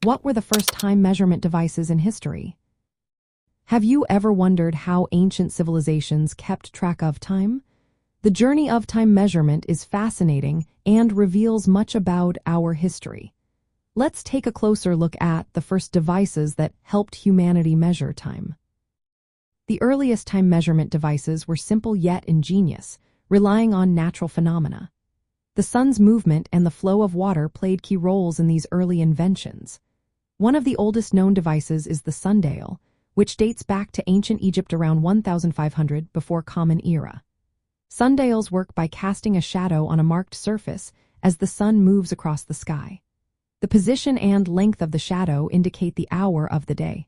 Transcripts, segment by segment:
What were the first time measurement devices in history? Have you ever wondered how ancient civilizations kept track of time? The journey of time measurement is fascinating and reveals much about our history. Let's take a closer look at the first devices that helped humanity measure time. The earliest time measurement devices were simple yet ingenious, relying on natural phenomena. The sun's movement and the flow of water played key roles in these early inventions. One of the oldest known devices is the sundial, which dates back to ancient Egypt around 1500 before Common Era. Sundials work by casting a shadow on a marked surface as the sun moves across the sky. The position and length of the shadow indicate the hour of the day.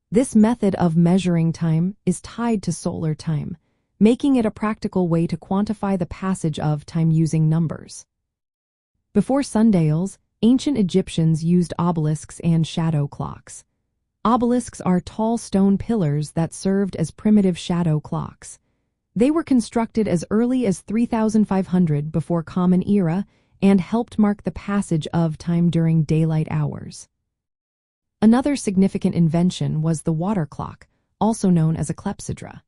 This method of measuring time is tied to solar time, making it a practical way to quantify the passage of time using numbers. Before sundials, ancient Egyptians used obelisks and shadow clocks. Obelisks are tall stone pillars that served as primitive shadow clocks. They were constructed as early as 3500 before Common Era and helped mark the passage of time during daylight hours. Another significant invention was the water clock, also known as a clepsydra.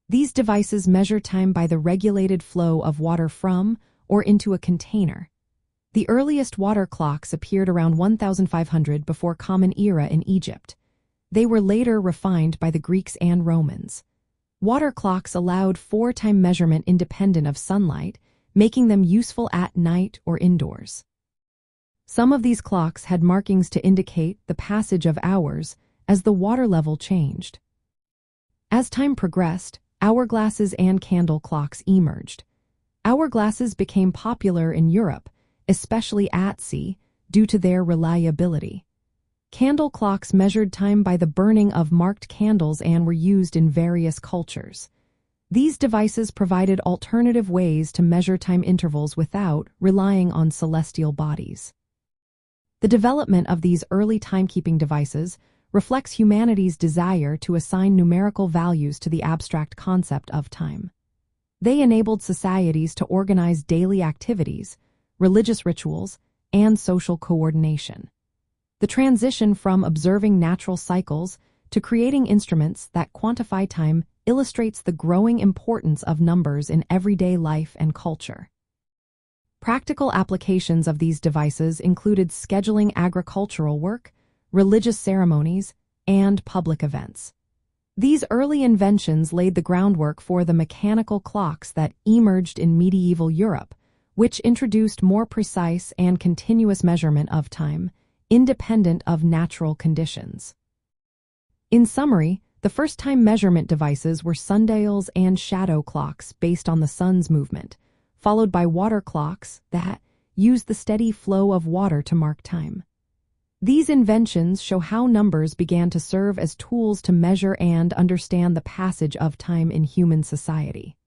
These devices measure time by the regulated flow of water from or into a container. The earliest water clocks appeared around 1500 before Common Era in Egypt. They were later refined by the Greeks and Romans. Water clocks allowed for time measurement independent of sunlight, making them useful at night or indoors. Some of these clocks had markings to indicate the passage of hours as the water level changed. As time progressed, hourglasses and candle clocks emerged. Hourglasses became popular in Europe, especially at sea, due to their reliability. Candle clocks measured time by the burning of marked candles and were used in various cultures. These devices provided alternative ways to measure time intervals without relying on celestial bodies. The development of these early timekeeping devices reflects humanity's desire to assign numerical values to the abstract concept of time. They enabled societies to organize daily activities, religious rituals, and social coordination. The transition from observing natural cycles to creating instruments that quantify time illustrates the growing importance of numbers in everyday life and culture. Practical applications of these devices included scheduling agricultural work, religious ceremonies, and public events. These early inventions laid the groundwork for the mechanical clocks that emerged in medieval Europe, which introduced more precise and continuous measurement of time, independent of natural conditions. In summary, the first time measurement devices were sundials and shadow clocks based on the sun's movement, followed by water clocks that used the steady flow of water to mark time. These inventions show how numbers began to serve as tools to measure and understand the passage of time in human society.